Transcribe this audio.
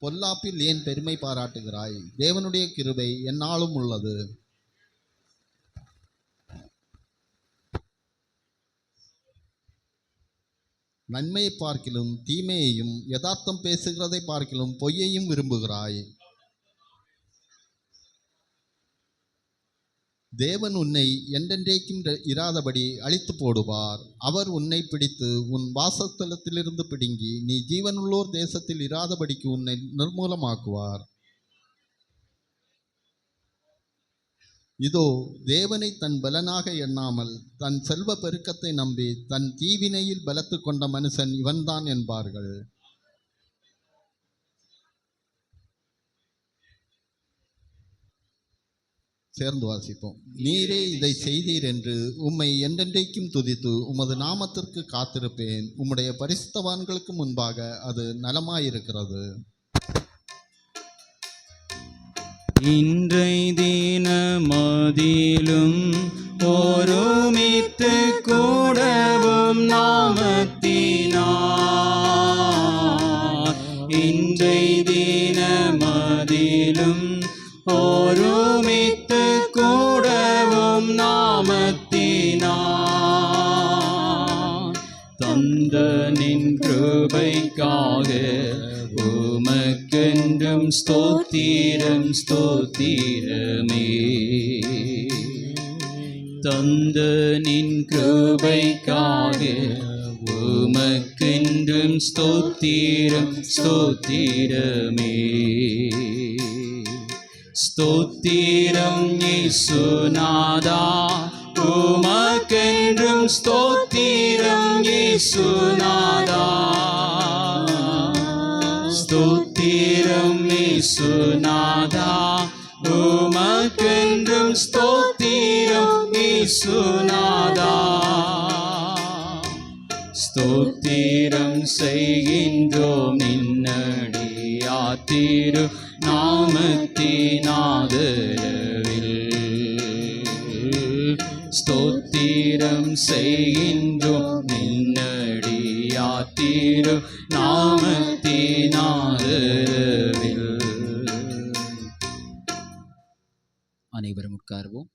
பொல்லாப்பில் ஏன் பெருமை பாராட்டுகிறாய்? தேவனுடைய கிருபை எந்நாளும் உள்ளது. நன்மையை பார்க்கிலும் தீமையையும், யதார்த்தம் பேசுகிறதை பார்க்கிலும் பொய்யையும் விரும்புகிறாய். தேவன் உன்னை என்றென்றைக்கும் இராதபடி அழித்து போடுவார். அவர் உன்னை பிடித்து உன் வாசஸ்தலத்திலிருந்து பிடுங்கி நீ ஜீவனுள்ளோர் தேசத்தில் இராதபடிக்கு உன்னை நிர்மூலமாக்குவார். இதோ, தேவனை தன் பலனாக எண்ணாமல் தன் செல்வ பெருக்கத்தை நம்பி தன் தீவினையில் பலத்து கொண்ட மனுஷன் இவன்தான் என்பார்கள். சேர்ந்து வாசிப்போம். நீரே இதை செய்தீர் என்று உம்மை என்றென்றைக்கும் துதித்து உமது நாமத்திற்கு காத்திருப்பேன். உம்முடைய பரிசுத்தவான்களுக்கு முன்பாக அது நலமாயிருக்கிறது. இன்றை தினமதிலும் ஒருமித்து கூடவும் நாமத்தினார். இன்றை தினமதிலும் ஒருமித்து கூடவும் நாமத்தினார். தந்த நின் கிருபைக்காக உமக்கென்றும் ஸ்தோத்திரம் ஸ்தோத்திரமே. தந்த நின் கிருபைக்காக உமக்கென்றும் ஸ்தோத்திரம் ஸ்தோத்திரமே. ஸ்தோத்திரம் இயேசுநாதா, உமக்கென்றும் ஸ்தோத்திரம் இயேசுநாதா. ஸ்தோத்திரம் இயேசுநாதா, உமக்கென்றும் ஸ்தோத்திரம் இயேசுநாதா. ஸ்தோத்திரம் செய்கின்றோம் நின்னடியாத்திரு நாமத்தினாதரவில். ஸ்தோத்திரம் செய்கின்றோம் நின்னடியாத்திரு நாமத்தினாதரவில். அனைவரும் உட்கார்வோம்.